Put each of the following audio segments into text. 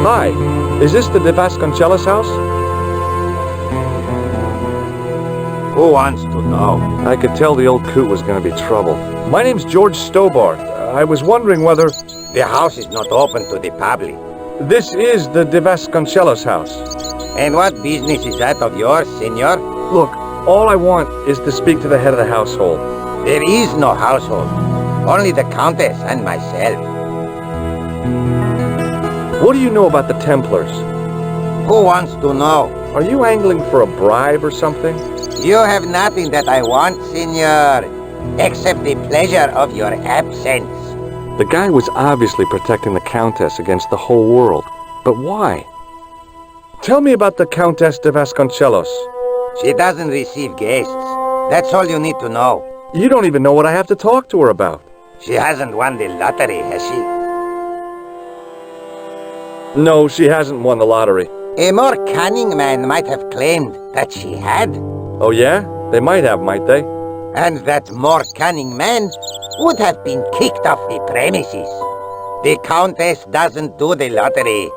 Hi, is this the De Vasconcelos house? Who wants to know? I could tell the old coot was going to be trouble. My name's George Stobbart. I was wondering whether... The house is not open to the public. This is the De Vasconcelos house. And what business is that of yours, senor? Look, all I want is to speak to the head of the household. There is no household. Only the Countess and myself. What do you know about the Templars? Who wants to know? Are you angling for a bribe or something? You have nothing that I want, senor, except the pleasure of your absence. The guy was obviously protecting the Countess against the whole world. But why? Tell me about the Countess de Vasconcelos. She doesn't receive guests. That's all you need to know. You don't even know what I have to talk to her about. She hasn't won the lottery, has she? No, she hasn't won the lottery. A more cunning man might have claimed that she had. Oh yeah? They might have, might they? And that more cunning man would have been kicked off the premises. The Countess doesn't do the lottery.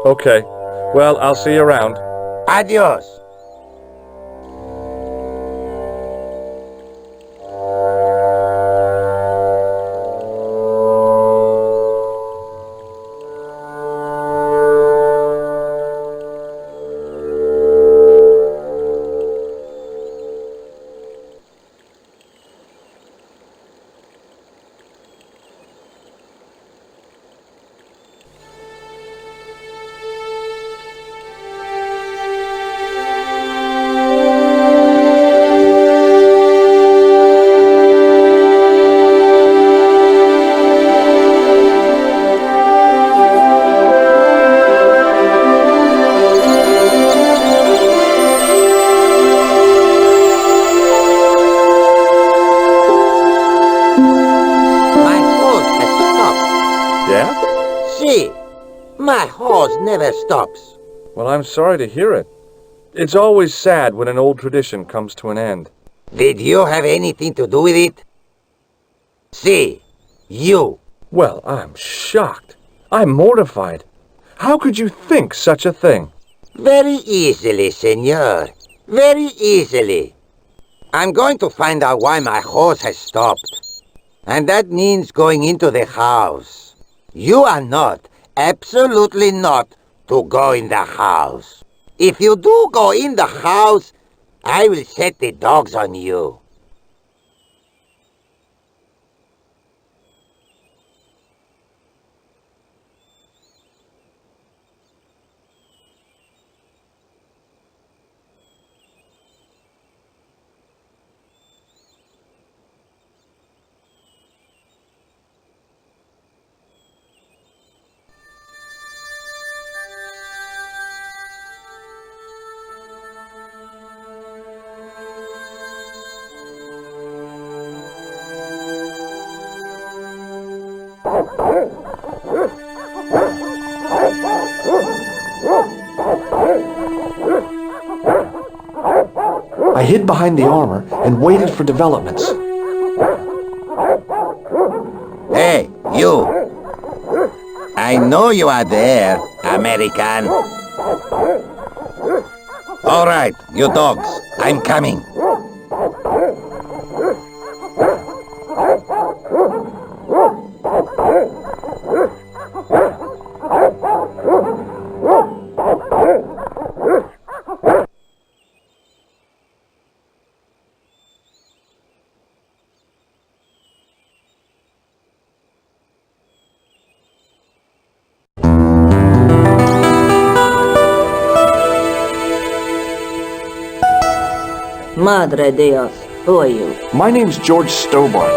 Okay. Well, I'll see you around. Adios. My horse never stops. Well, I'm sorry to hear it. It's always sad when an old tradition comes to an end. Did you have anything to do with it? See, you. Well, I'm shocked. I'm mortified. How could you think such a thing? Very easily, senor. Very easily. I'm going to find out why my horse has stopped. And that means going into the house. You are not, absolutely not, to go in the house. If you do go in the house, I will set the dogs on you. I hid behind the armor and waited for developments. Hey, you! I know you are there, American. All right, you dogs, I'm coming. Madre Dios, who are you? My name's George Stobbart.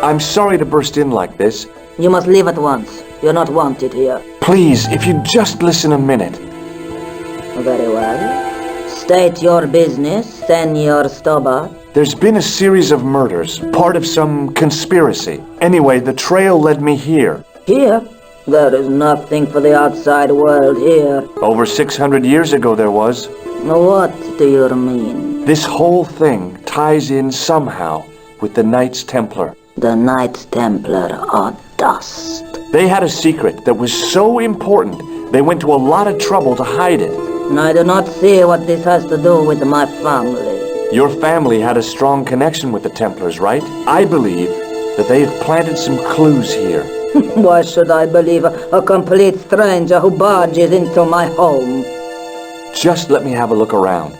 I'm sorry to burst in like this. You must leave at once. You're not wanted here. Please, if you'd just listen a minute. Very well. State your business, Senor Stobbart. There's been a series of murders, part of some conspiracy. Anyway, the trail led me here. Here? There is nothing for the outside world here. Over 600 years ago there was. What do you mean? This whole thing ties in somehow with the Knights Templar. The Knights Templar are dust. They had a secret that was so important, they went to a lot of trouble to hide it. I do not see what this has to do with my family. Your family had a strong connection with the Templars, right? I believe that they have planted some clues here. Why should I believe a complete stranger who barges into my home? Just let me have a look around.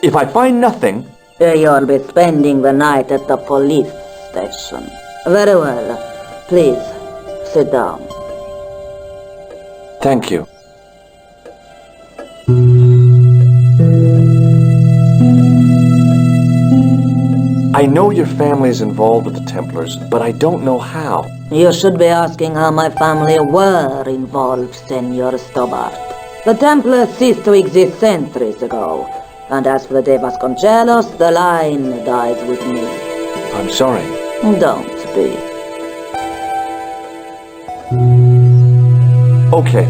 If I find nothing... You'll be spending the night at the police station. Very well. Please, sit down. Thank you. I know your family is involved with the Templars, but I don't know how. You should be asking how my family were involved, Senor Stobbart. The Templars ceased to exist centuries ago. And as for the De Vasconcelos, the line dies with me. I'm sorry. Don't be. Okay,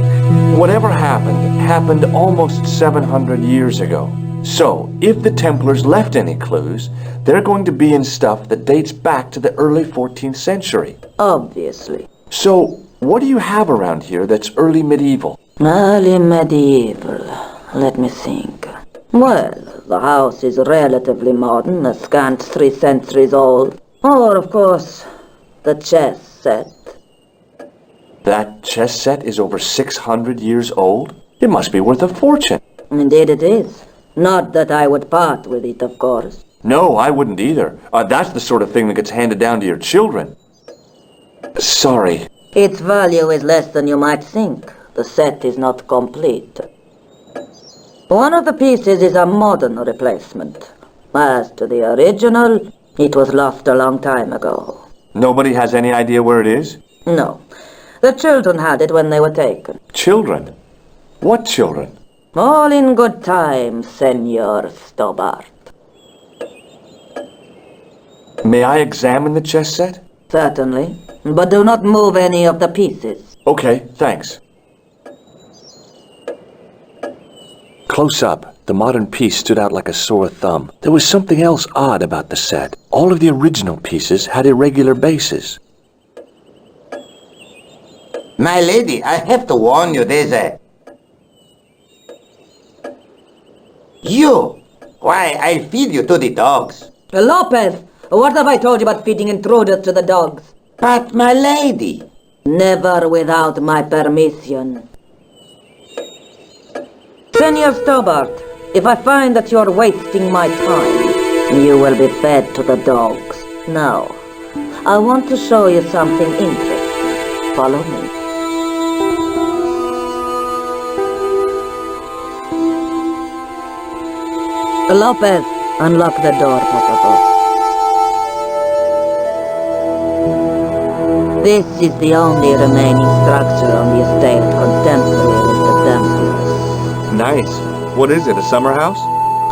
whatever happened almost 700 years ago. So, if the Templars left any clues, they're going to be in stuff that dates back to the early 14th century. Obviously. So, what do you have around here that's early medieval? Early medieval. Let me think. Well, the house is relatively modern, a scant 3 centuries old. Or, of course, the chess set. That chess set is over 600 years old? It must be worth a fortune. Indeed it is. Not that I would part with it, of course. No, I wouldn't either. That's the sort of thing that gets handed down to your children. Sorry. Its value is less than you might think. The set is not complete. One of the pieces is a modern replacement. As to the original, it was lost a long time ago. Nobody has any idea where it is? No. The children had it when they were taken. Children? What children? All in good time, Senor Stobbart. May I examine the chess set? Certainly. But do not move any of the pieces. Okay, thanks. Close up, the modern piece stood out like a sore thumb. There was something else odd about the set. All of the original pieces had irregular bases. My lady, I have to warn you, there's a... You! Why, I'll feed you to the dogs. Lopez, what have I told you about feeding intruders to the dogs? But, my lady... Never without my permission. Senor Stobbart, if I find that you're wasting my time, you will be fed to the dogs. Now, I want to show you something interesting. Follow me. Lopez, unlock the door, por favor. This is the only remaining structure on the estate contemporary with the Templars. Nice. What is it, a summer house?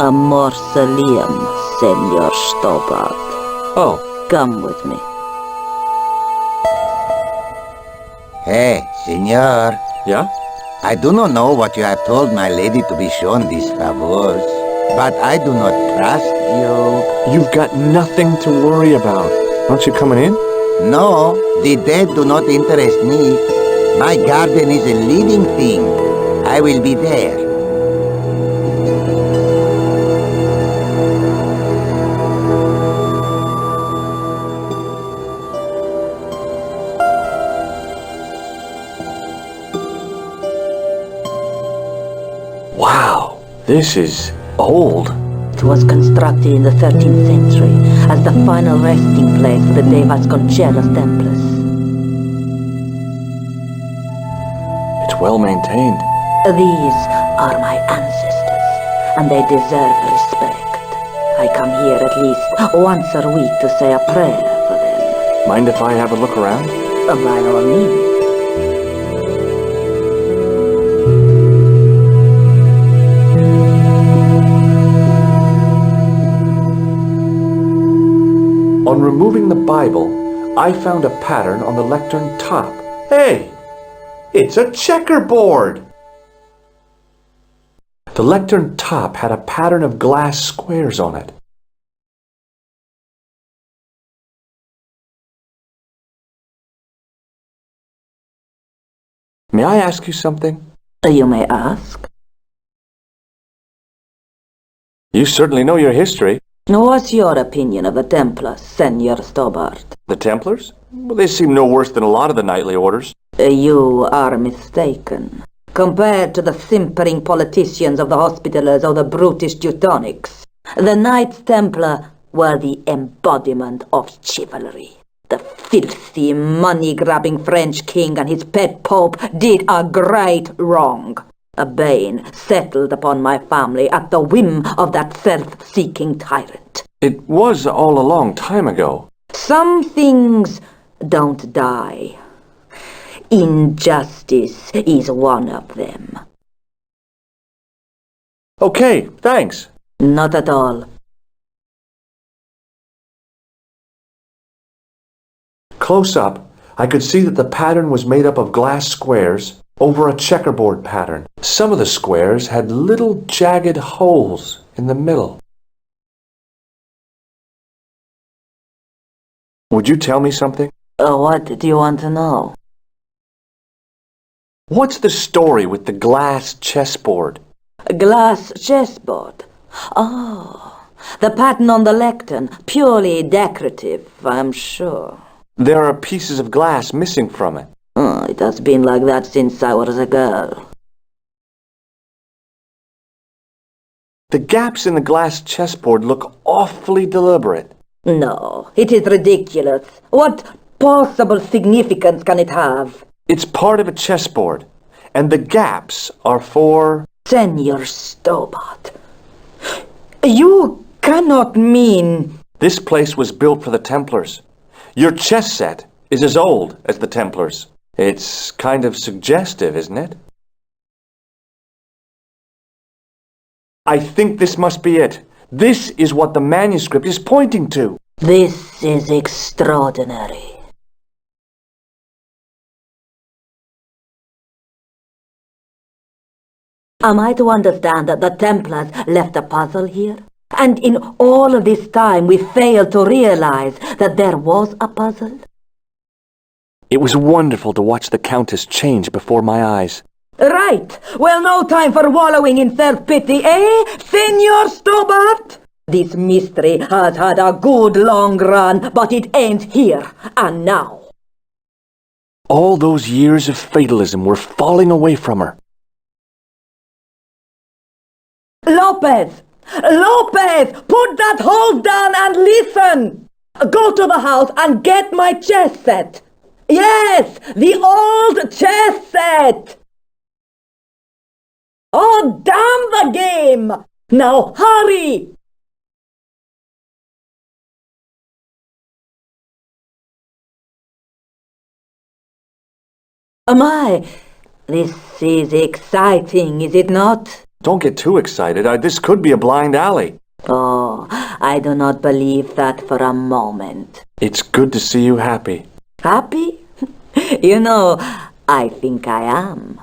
A mausoleum, Senor Stobbart. Oh. Come with me. Hey, senor. Yeah? I do not know what you have told my lady to be shown these favors, but I do not trust you. You've got nothing to worry about. Aren't you coming in? No, the dead do not interest me. My garden is a living thing. I will be there. Wow, this is old. It was constructed in the 13th century as the final resting place for the De Vasconcelos Templars. It's well maintained. These are my ancestors, and they deserve respect. I come here at least once a week to say a prayer for them. Mind if I have a look around? By all means. On removing the Bible, I found a pattern on the lectern top. Hey! It's a checkerboard! The lectern top had a pattern of glass squares on it. May I ask you something? You may ask. You certainly know your history. What's your opinion of the Templars, Senor Stobbart? The Templars? Well, they seem no worse than a lot of the knightly orders. You are mistaken. Compared to the simpering politicians of the Hospitallers or the brutish Teutonics, the Knights Templar were the embodiment of chivalry. The filthy, money-grabbing French king and his pet pope did a great wrong. A bane settled upon my family at the whim of that self-seeking tyrant. It was all a long time ago. Some things don't die. Injustice is one of them. Okay, thanks. Not at all. Close up, I could see that the pattern was made up of glass squares over a checkerboard pattern. Some of the squares had little jagged holes in the middle. Would you tell me something? What do you want to know? What's the story with the glass chessboard? Glass chessboard. Oh, the pattern on the lectern. Purely decorative, I'm sure. There are pieces of glass missing from it. It has been like that since I was a girl. The gaps in the glass chessboard look awfully deliberate. No, it is ridiculous. What possible significance can it have? It's part of a chessboard, and the gaps are for... Senor Stobbart, you cannot mean... This place was built for the Templars. Your chess set is as old as the Templars. It's kind of suggestive, isn't it? I think this must be it. This is what the manuscript is pointing to. This is extraordinary. Am I to understand that the Templars left a puzzle here? And in all of this time we failed to realize that there was a puzzle? It was wonderful to watch the Countess change before my eyes. Right! Well, no time for wallowing in self-pity, eh, Senor Stobbart? This mystery has had a good long run, but it ends here and now. All those years of fatalism were falling away from her. Lopez! Lopez! Put that hose down and listen! Go to the house and get my chess set. Yes, the old chess set! Oh, damn the game! Now hurry! My, this is exciting, is it not? Don't get too excited. This could be a blind alley. Oh, I do not believe that for a moment. It's good to see you happy. Happy? You know, I think I am.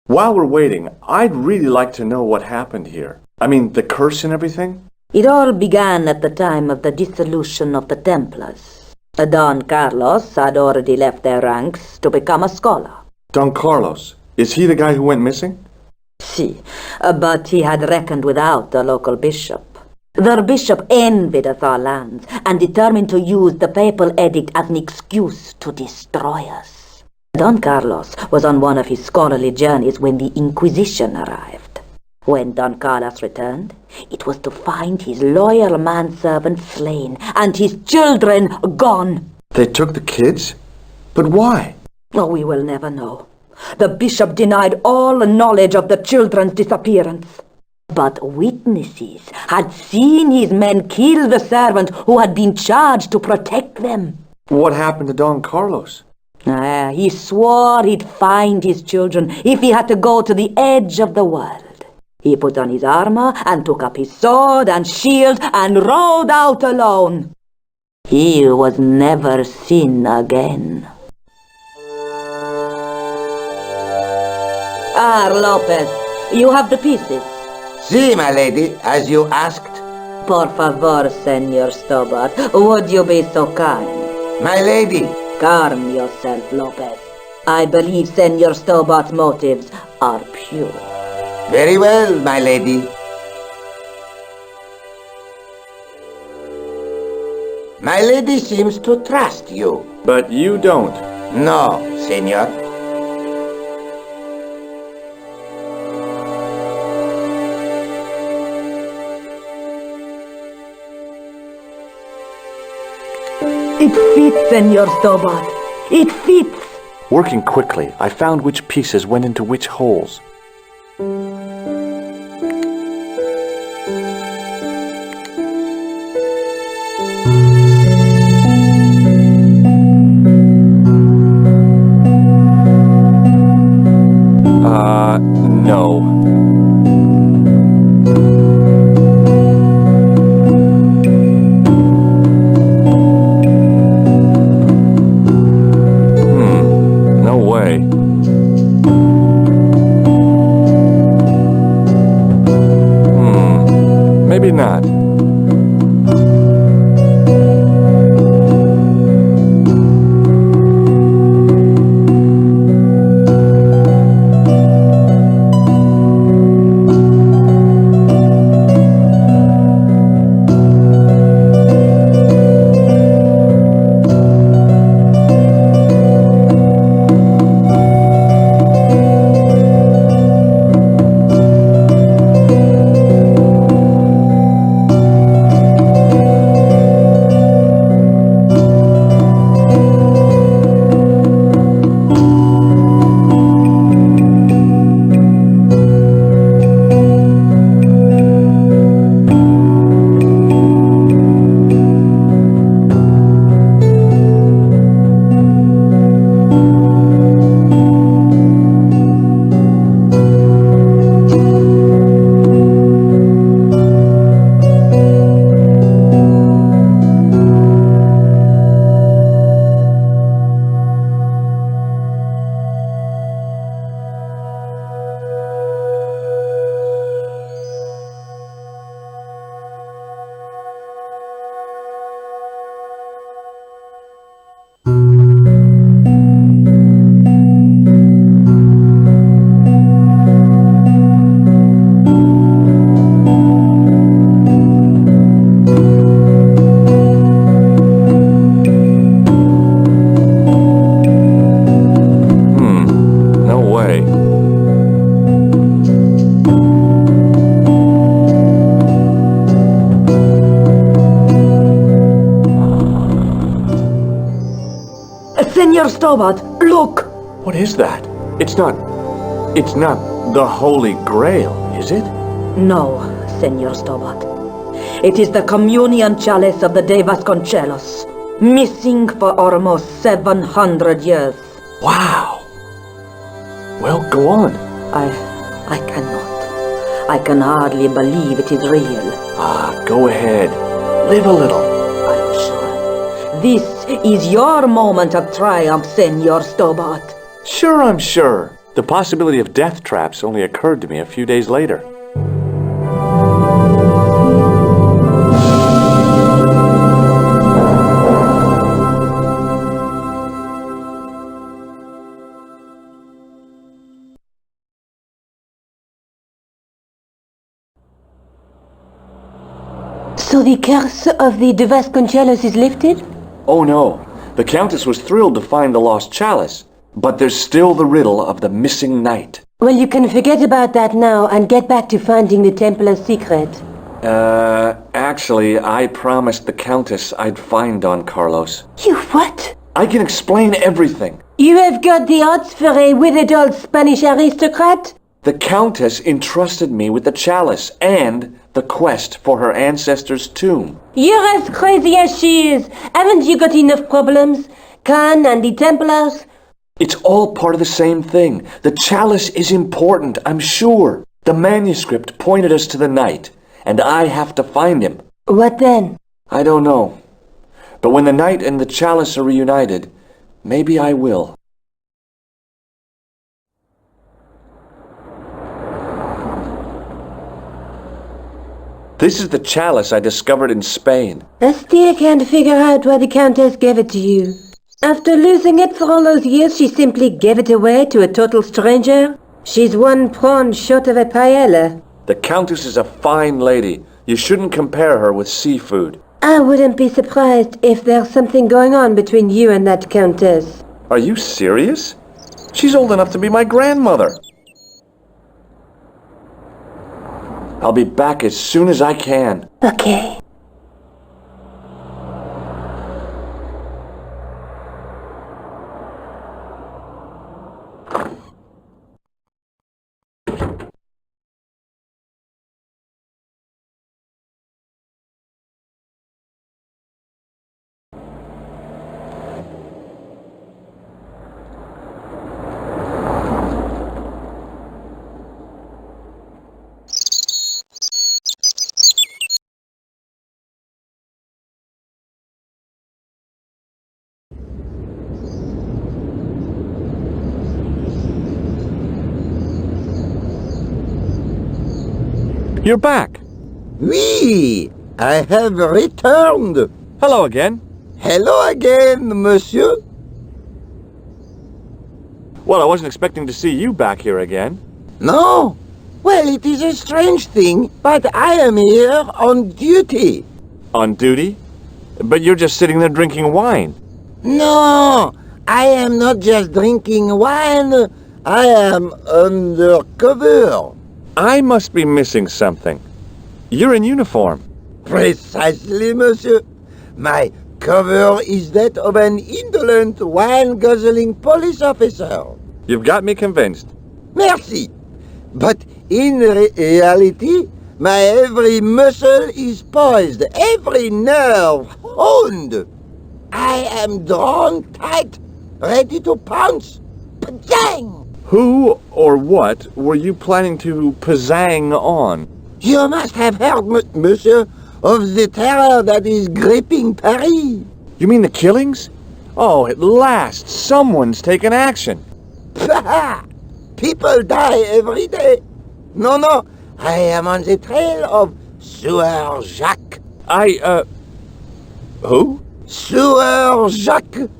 While we're waiting, I'd really like to know what happened here. I mean, the curse and everything? It all began at the time of the dissolution of the Templars. Don Carlos had already left their ranks to become a scholar. Don Carlos, is he the guy who went missing? Si, but he had reckoned without the local bishop. The bishop envied us our lands and determined to use the papal edict as an excuse to destroy us. Don Carlos was on one of his scholarly journeys when the Inquisition arrived. When Don Carlos returned, it was to find his loyal manservant slain and his children gone. They took the kids? But why? Oh, we will never know. The bishop denied all knowledge of the children's disappearance. But witnesses had seen his men kill the servant who had been charged to protect them. What happened to Don Carlos? He swore he'd find his children if he had to go to the edge of the world. He put on his armor and took up his sword and shield and rode out alone. He was never seen again. Lopez, you have the pieces. Si, my lady, as you asked. Por favor, Senor Stobbart, would you be so kind? My lady, Calm yourself, Lopez. I believe Senor Stobbart's motives are pure. Very well, my lady. My lady seems to trust you. But you don't. No, senor. It fits, Senor Stobbart. It fits. Working quickly, I found which pieces went into which holes. No. No way. Maybe not. Senor Stobbart, look! What is that? It's not the Holy Grail, is it? No, Senor Stobbart. It is the communion chalice of the De Vasconcelos, missing for almost 700 years. Wow. Well, go on. I cannot. I can hardly believe it is real. Go ahead. Live a little. I'm sure. This is your moment of triumph, Senor Stobbart. Sure, I'm sure. The possibility of death traps only occurred to me a few days later. So the curse of the De Vasconcelos is lifted? Oh no, the Countess was thrilled to find the lost chalice, but there's still the riddle of the missing knight. Well, you can forget about that now and get back to finding the Templars' secret. Actually, I promised the Countess I'd find Don Carlos. You what? I can explain everything. You have got the odds for a withered old Spanish aristocrat? The Countess entrusted me with the chalice and the quest for her ancestor's tomb. You're as crazy as she is. Haven't you got enough problems? Khan and the Templars? It's all part of the same thing. The chalice is important, I'm sure. The manuscript pointed us to the knight, and I have to find him. What then? I don't know. But when the knight and the chalice are reunited, maybe I will. This is the chalice I discovered in Spain. I still can't figure out why the Countess gave it to you. After losing it for all those years, she simply gave it away to a total stranger? She's one prawn short of a paella. The Countess is a fine lady. You shouldn't compare her with seafood. I wouldn't be surprised if there's something going on between you and that Countess. Are you serious? She's old enough to be my grandmother. I'll be back as soon as I can. Okay. You're back. Oui, I have returned. Hello again. Hello again, monsieur. Well, I wasn't expecting to see you back here again. No? Well, it is a strange thing, but I am here on duty. On duty? But you're just sitting there drinking wine. No, I am not just drinking wine. I am undercover. I must be missing something. You're in uniform. Precisely, monsieur. My cover is that of an indolent, wine-guzzling police officer. You've got me convinced. Merci. But in reality, my every muscle is poised, every nerve honed. I am drawn tight, ready to pounce. Pajang! Who or what were you planning to pizzang on? You must have heard, monsieur, of the terror that is gripping Paris. You mean the killings? Oh, at last, someone's taken action. People die every day. No, I am on the trail of Sewer Jacques. Who? Sewer Jacques,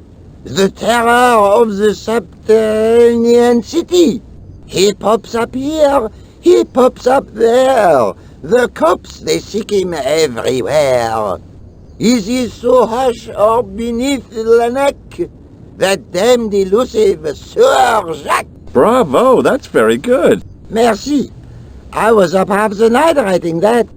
the terror of the subterranean city. He pops up here, he pops up there. The cops, they seek him everywhere. Is he so hush or beneath the neck? That damned elusive Sewer Jacques. Bravo, that's very good. Merci. I was up half the night writing that.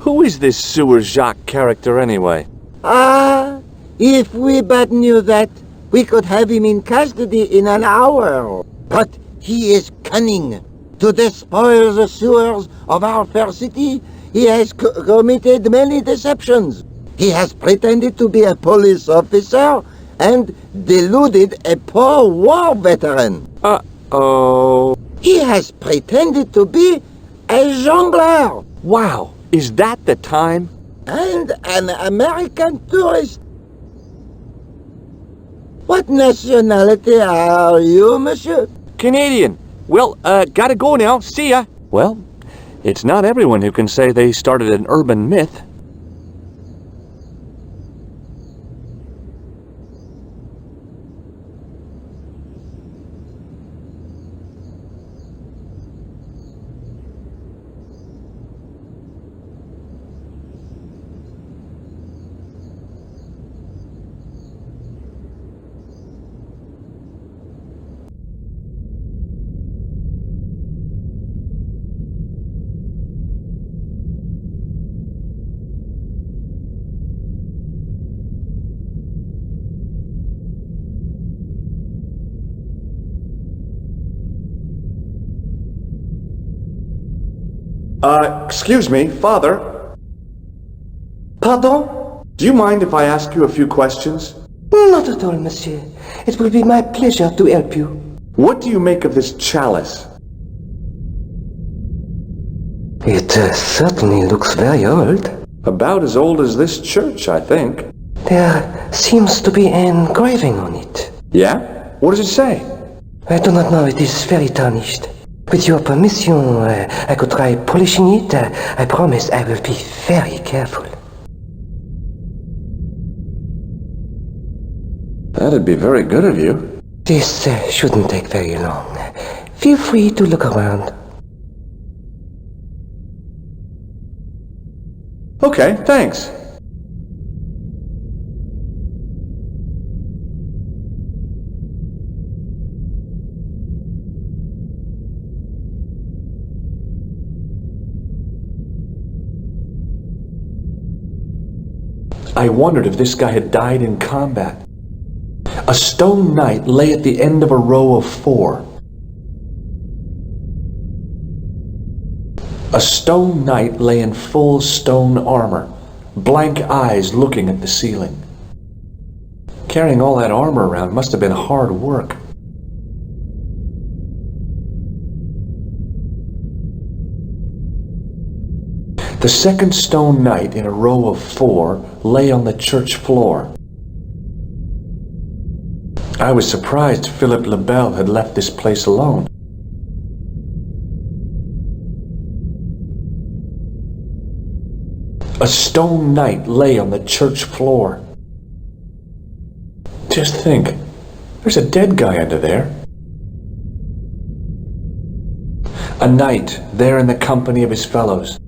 Who is this Sewer Jacques character anyway? Ah, if we but knew that, we could have him in custody in an hour. But he is cunning. To despoil the sewers of our fair city, he has committed many deceptions. He has pretended to be a police officer and deluded a poor war veteran. Uh-oh. He has pretended to be a jongleur. Wow, is that the time? And an American tourist. What nationality are you, monsieur? Canadian. Well, gotta go now. See ya. Well, it's not everyone who can say they started an urban myth. Excuse me, Father. Pardon? Do you mind if I ask you a few questions? Not at all, monsieur. It will be my pleasure to help you. What do you make of this chalice? It certainly looks very old. About as old as this church, I think. There seems to be an engraving on it. Yeah? What does it say? I do not know, it is very tarnished. With your permission, I could try polishing it. I promise I will be very careful. That'd be very good of you. This shouldn't take very long. Feel free to look around. Okay, thanks. I wondered if this guy had died in combat. A stone knight lay at the end of a row of 4. A stone knight lay in full stone armor, blank eyes looking at the ceiling. Carrying all that armor around must have been hard work. The second stone knight in a row of 4 lay on the church floor. I was surprised Philip le Bel had left this place alone. A stone knight lay on the church floor. Just think, there's a dead guy under there. A knight there in the company of his fellows.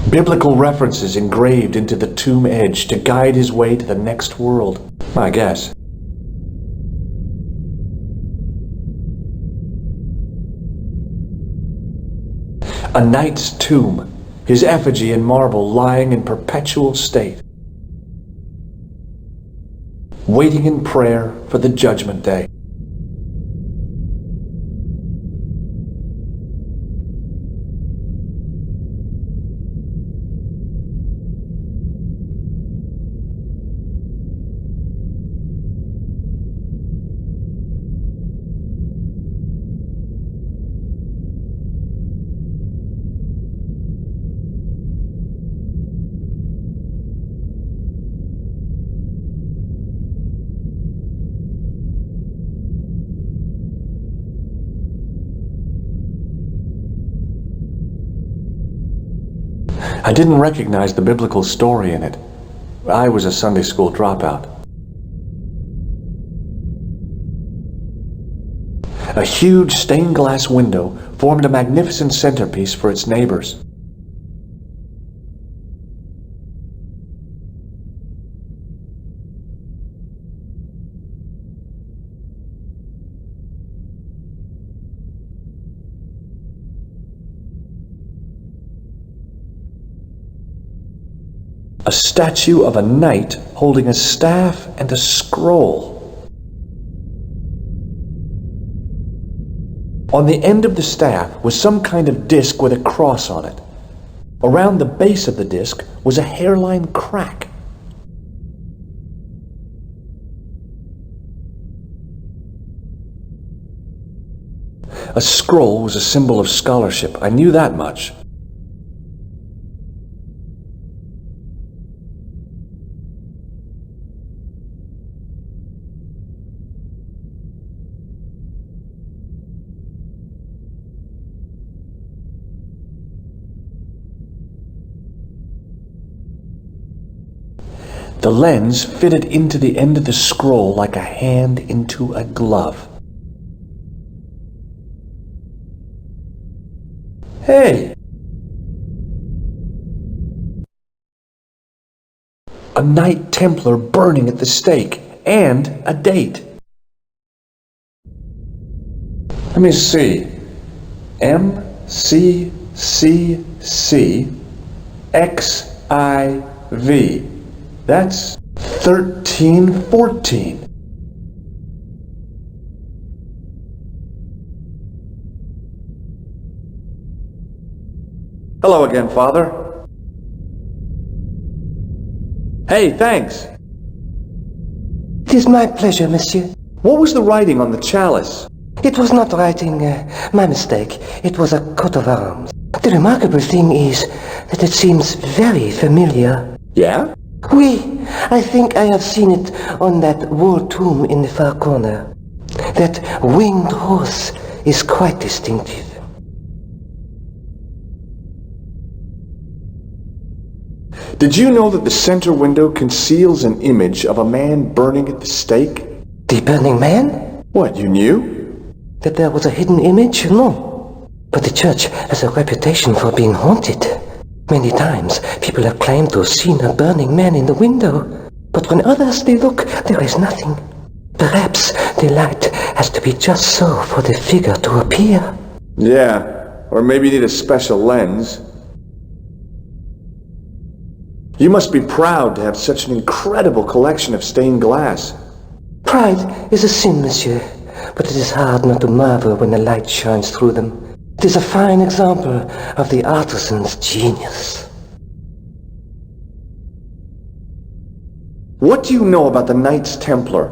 Biblical references engraved into the tomb edge to guide his way to the next world, I guess. A knight's tomb, his effigy in marble lying in perpetual state, waiting in prayer for the judgment day. I didn't recognize the biblical story in it. I was a Sunday school dropout. A huge stained glass window formed a magnificent centerpiece for its neighbors. A statue of a knight holding a staff and a scroll. On the end of the staff was some kind of disc with a cross on it. Around the base of the disc was a hairline crack. A scroll was a symbol of scholarship. I knew that much. The lens fitted into the end of the scroll like a hand into a glove. Hey! A Knight Templar burning at the stake, and a date. Let me see. MCCC-XIV. That's 1314. Hello again, Father. Hey, thanks. It is my pleasure, monsieur. What was the writing on the chalice? It was not writing, my mistake. It was a coat of arms. The remarkable thing is that it seems very familiar. Yeah? Oui, I think I have seen it on that wall tomb in the far corner. That winged horse is quite distinctive. Did you know that the center window conceals an image of a man burning at the stake? The Burning Man? What, you knew? That there was a hidden image? No. But the church has a reputation for being haunted. Many times, people have claimed to have seen a burning man in the window. But when others they look, there is nothing. Perhaps the light has to be just so for the figure to appear. Yeah, or maybe you need a special lens. You must be proud to have such an incredible collection of stained glass. Pride is a sin, monsieur, but it is hard not to marvel when the light shines through them. It is a fine example of the artisan's genius. What do you know about the Knights Templar?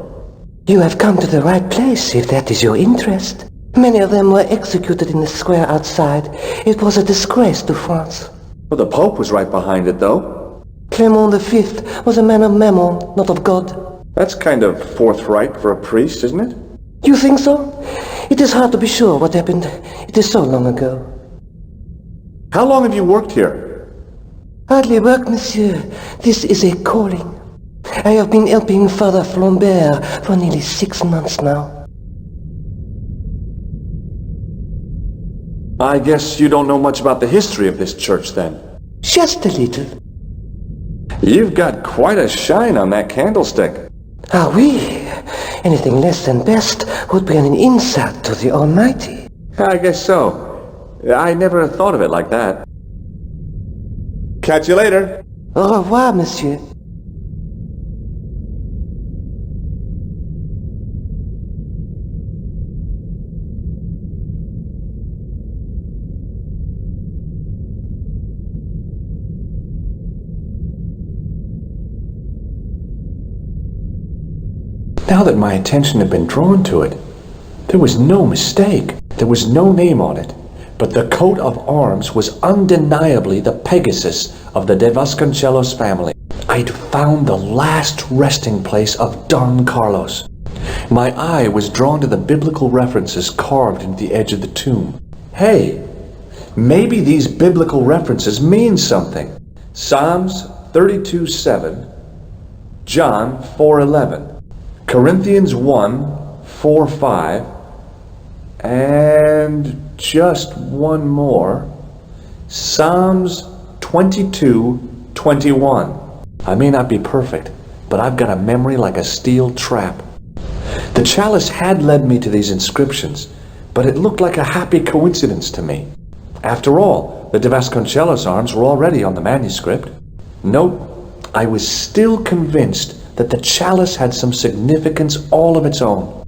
You have come to the right place, if that is your interest. Many of them were executed in the square outside. It was a disgrace to France. Well, the Pope was right behind it, though. Clement V was a man of mammon, not of God. That's kind of forthright for a priest, isn't it? You think so? It is hard to be sure what happened. It is so long ago. How long have you worked here? Hardly work, monsieur. This is a calling. I have been helping Father Flambert for nearly 6 months now. I guess you don't know much about the history of this church, then. Just a little. You've got quite a shine on that candlestick. Ah, oui. Anything less than best would be an insult to the Almighty. I guess so. I never thought of it like that. Catch you later. Au revoir, monsieur. Now that my attention had been drawn to it, there was no mistake. There was no name on it, but the coat of arms was undeniably the Pegasus of the de Vasconcelos family. I'd found the last resting place of Don Carlos. My eye was drawn to the biblical references carved into the edge of the tomb. Hey, maybe these biblical references mean something. Psalms 32:7, John 4:11. Corinthians 1:4-5, and just one more, Psalms 22:21. I may not be perfect, but I've got a memory like a steel trap. The chalice had led me to these inscriptions, but it looked like a happy coincidence to me. After all, the de Vasconcelos arms were already on the manuscript. Nope, I was still convinced that the chalice had some significance all of its own.